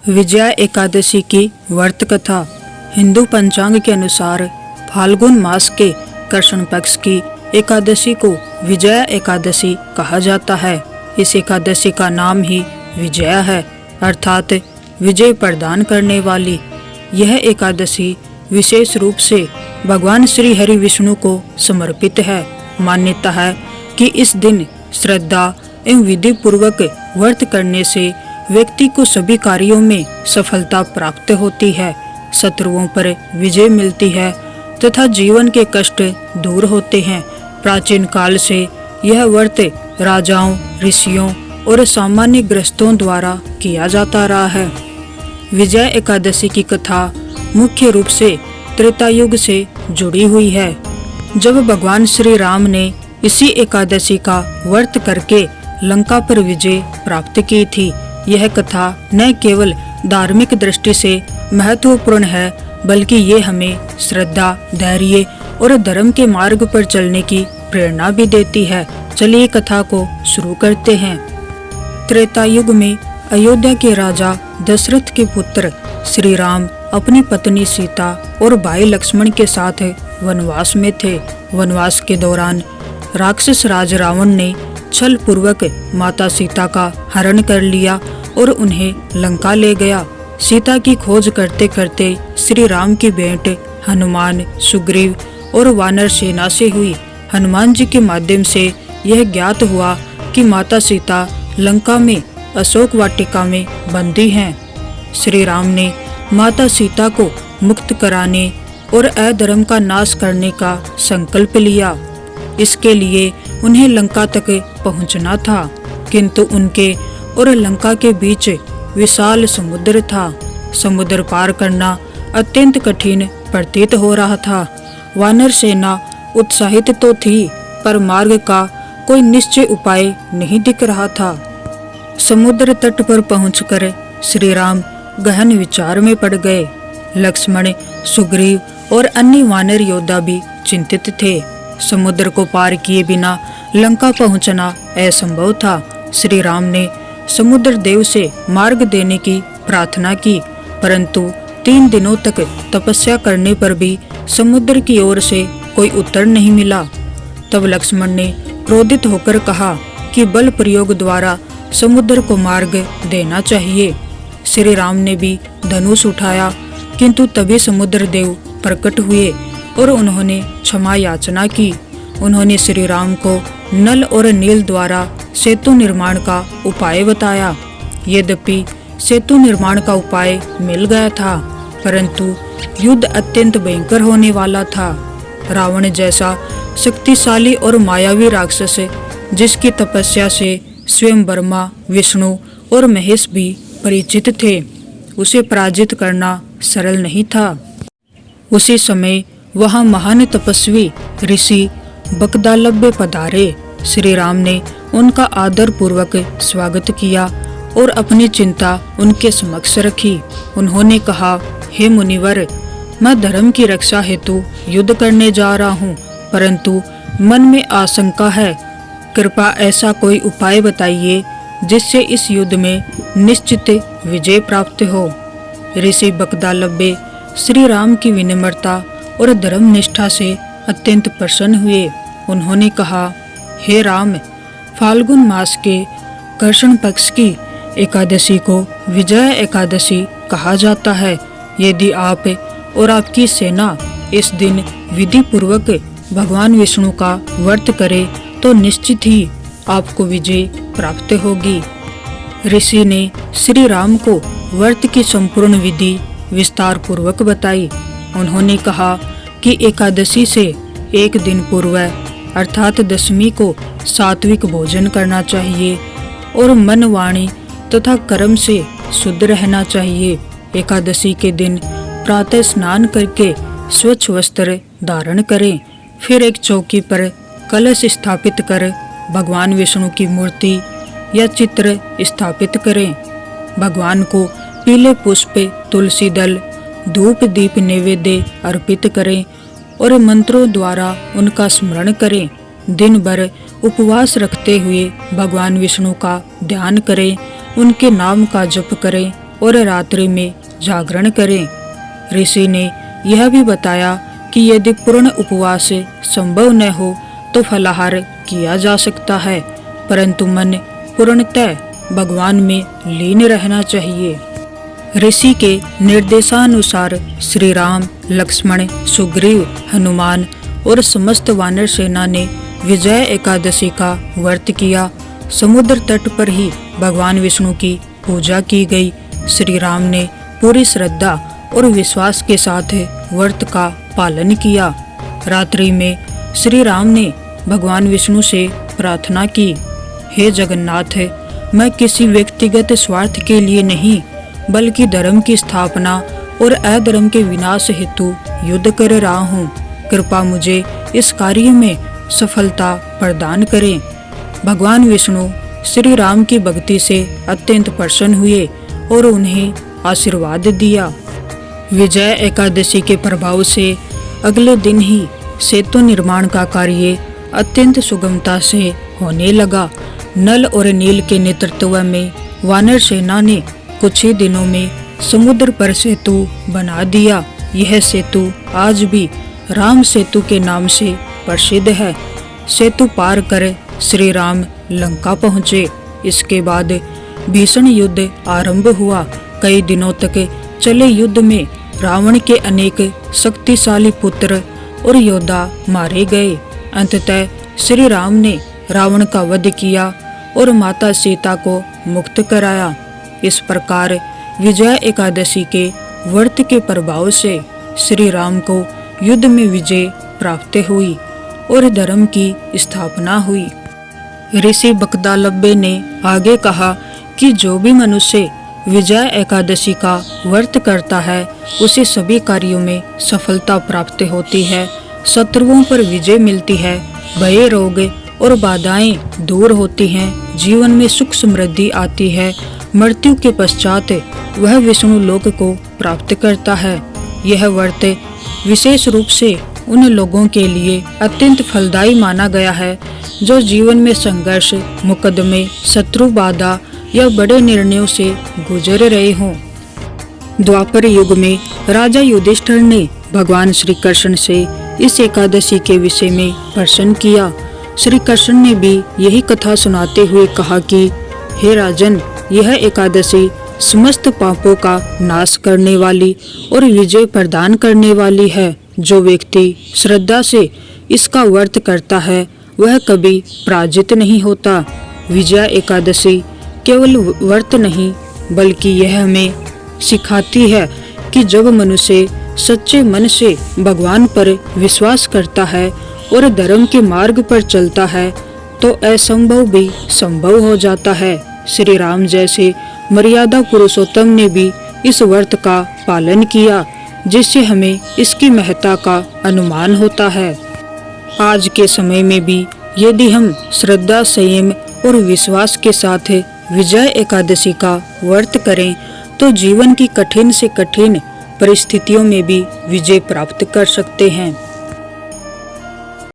विजया एकादशी की व्रत कथा। हिंदू पंचांग के अनुसार फाल्गुन मास के कृष्ण पक्ष की एकादशी को विजया एकादशी कहा जाता है। इस एकादशी का नाम ही विजया है, अर्थात विजय प्रदान करने वाली। यह एकादशी विशेष रूप से भगवान श्री हरि विष्णु को समर्पित है। मान्यता है कि इस दिन श्रद्धा एवं विधि पूर्वक व्रत करने से व्यक्ति को सभी कार्यों में सफलता प्राप्त होती है, शत्रुओं पर विजय मिलती है तथा जीवन के कष्ट दूर होते हैं। प्राचीन काल से यह व्रत राजाओं, ऋषियों और सामान्य गृहस्थों द्वारा किया जाता रहा है। विजय एकादशी की कथा मुख्य रूप से त्रेता युग से जुड़ी हुई है, जब भगवान श्री राम ने इसी एकादशी का व्रत करके लंका पर विजय प्राप्त की थी। यह कथा न केवल धार्मिक दृष्टि से महत्वपूर्ण है, बल्कि ये हमें श्रद्धा, धैर्य और धर्म के मार्ग पर चलने की प्रेरणा भी देती है। चलिए कथा को शुरू करते हैं। त्रेता युग में अयोध्या के राजा दशरथ के पुत्र श्री राम अपनी पत्नी सीता और भाई लक्ष्मण के साथ वनवास में थे। वनवास के दौरान राक्षस राज रावण ने छल पूर्वक माता सीता का हरण कर लिया और उन्हें लंका ले गया। सीता की खोज करते करते श्री राम की भेंट हनुमान, सुग्रीव और वानर सेना से हुई। हनुमान जी के माध्यम से यह ज्ञात हुआ कि माता सीता लंका में अशोक वाटिका में बंदी हैं। श्री राम ने माता सीता को मुक्त कराने और अधर्म का नाश करने का संकल्प लिया। इसके लिए उन्हें लंका तक पहुंचना था, किंतु उनके और लंका के बीच विशाल समुद्र था। समुद्र पार करना अत्यंत कठिन प्रतीत हो रहा था। वानर सेना उत्साहित तो थी, पर मार्ग का कोई निश्चय उपाय नहीं दिख रहा था। समुद्र तट पर पहुंचकर श्री राम गहन विचार में पड़ गए। लक्ष्मण, सुग्रीव और अन्य वानर योद्धा भी चिंतित थे। समुद्र को पार किए बिना लंका पहुंचना असंभव था। श्री राम ने समुद्र देव से मार्ग देने की प्रार्थना की, परंतु 3 दिनों तक तपस्या करने पर भी समुद्र की ओर से कोई उत्तर नहीं मिला। तब लक्ष्मण ने क्रोधित होकर कहा कि बल प्रयोग द्वारा समुद्र को मार्ग देना चाहिए। श्री राम ने भी धनुष उठाया, किंतु तभी समुद्र देव प्रकट हुए और उन्होंने क्षमा याचना की। उन्होंने श्री राम को नल और नील द्वारा सेतु निर्माण का उपाय बताया। यद्यपि सेतु निर्माण का उपाय मिल गया था, परंतु युद्ध अत्यंत भयंकर होने वाला था। रावण जैसा शक्तिशाली और मायावी राक्षस, जिसकी तपस्या से स्वयं ब्रह्मा, विष्णु और महेश भी परिचित थे, उसे पराजित करना सरल नहीं था। उसी समय वहां महान तपस्वी ऋषि बकदालव्य पधारे। श्री राम ने उनका आदर पूर्वक स्वागत किया और अपनी चिंता उनके समक्ष रखी। उन्होंने कहा, हे मुनिवर, मैं धर्म की रक्षा हेतु युद्ध करने जा रहा हूँ, परंतु मन में आशंका है। कृपा ऐसा कोई उपाय बताइए जिससे इस युद्ध में निश्चित विजय प्राप्त हो। ऋषि बकदालव्य श्री राम की विनम्रता और धर्म निष्ठा से अत्यंत प्रसन्न हुए। उन्होंने कहा, हे राम, फाल्गुन मास के कृष्ण पक्ष की एकादशी को विजया एकादशी कहा जाता है। यदि आप और आपकी सेना इस दिन विधि पूर्वक भगवान विष्णु का व्रत करे तो निश्चित ही आपको विजय प्राप्त होगी। ऋषि ने श्री राम को व्रत की संपूर्ण विधि विस्तार पूर्वक बताई। उन्होंने कहा कि एकादशी से एक दिन पूर्व अर्थात दशमी को सात्विक भोजन करना चाहिए और मन, वाणी तथा कर्म से शुद्ध रहना चाहिए। एकादशी के दिन प्रातः स्नान करके स्वच्छ वस्त्र धारण करें, फिर एक चौकी पर कलश स्थापित कर भगवान विष्णु की मूर्ति या चित्र स्थापित करें। भगवान को पीले पुष्प, तुलसी दल, धूप दीप नैवेद्य अर्पित करें और मंत्रों द्वारा उनका स्मरण करें। दिन भर उपवास रखते हुए भगवान विष्णु का ध्यान करें, उनके नाम का जप करें और रात्रि में जागरण करें। ऋषि ने यह भी बताया कि यदि पूर्ण उपवास संभव न हो तो फलाहार किया जा सकता है, परंतु मन पूर्णतः भगवान में लीन रहना चाहिए। ऋषि के निर्देशानुसार श्री राम, लक्ष्मण, सुग्रीव, हनुमान और समस्त वानर सेना ने विजय एकादशी का व्रत किया। समुद्र तट पर ही भगवान विष्णु की पूजा की गई। श्री राम ने पूरी श्रद्धा और विश्वास के साथ व्रत का पालन किया। रात्रि में श्री राम ने भगवान विष्णु से प्रार्थना की, हे जगन्नाथ, मैं किसी व्यक्तिगत स्वार्थ के लिए नहीं बल्कि धर्म की स्थापना और अधर्म के विनाश हेतु युद्ध कर रहा हूँ। कृपा मुझे इस कार्य में सफलता प्रदान करें। भगवान विष्णु श्री राम की भक्ति से अत्यंत प्रसन्न हुए और उन्हें आशीर्वाद दिया। विजय एकादशी के प्रभाव से अगले दिन ही सेतु निर्माण का कार्य अत्यंत सुगमता से होने लगा। नल और नील के नेतृत्व में वानर सेना ने कुछ ही दिनों में समुद्र पर सेतु बना दिया। यह सेतु आज भी राम सेतु के नाम से प्रसिद्ध है। सेतु पार कर श्री राम लंका पहुँचे। इसके बाद भीषण युद्ध आरंभ हुआ। कई दिनों तक चले युद्ध में रावण के अनेक शक्तिशाली पुत्र और योद्धा मारे गए। अंततः श्री राम ने रावण का वध किया और माता सीता को मुक्त कराया। इस प्रकार विजय एकादशी के व्रत के प्रभाव से श्री राम को युद्ध में विजय प्राप्त हुई और धर्म की स्थापना हुई। ऋषि बकदालब्य ने आगे कहा कि जो भी मनुष्य विजय एकादशी का व्रत करता है उसे सभी कार्यों में सफलता प्राप्त होती है, शत्रुओं पर विजय मिलती है, भय, रोग और बाधाएं दूर होती हैं, जीवन में सुख समृद्धि आती है, मृत्यु के पश्चात वह विष्णु लोक को प्राप्त करता है। यह व्रत विशेष रूप से उन लोगों के लिए अत्यंत फलदायी माना गया है जो जीवन में संघर्ष, मुकदमे, शत्रु बाधा या बड़े निर्णयों से गुजर रहे हों। द्वापर युग में राजा युधिष्ठिर ने भगवान श्री कृष्ण से इस एकादशी के विषय में प्रश्न किया। श्री कृष्ण ने भी यही कथा सुनाते हुए कहा कि हे राजन, यह एकादशी समस्त पापों का नाश करने वाली और विजय प्रदान करने वाली है। जो व्यक्ति श्रद्धा से इसका व्रत करता है वह कभी पराजित नहीं होता। विजय एकादशी केवल व्रत नहीं बल्कि यह हमें सिखाती है कि जब मनुष्य सच्चे मन से भगवान पर विश्वास करता है और धर्म के मार्ग पर चलता है तो असंभव भी संभव हो जाता है। श्री राम जैसे मर्यादा पुरुषोत्तम ने भी इस व्रत का पालन किया, जिससे हमें इसकी महत्ता का अनुमान होता है। आज के समय में भी यदि हम श्रद्धा, संयम और विश्वास के साथ विजय एकादशी का व्रत करें तो जीवन की कठिन से कठिन परिस्थितियों में भी विजय प्राप्त कर सकते हैं।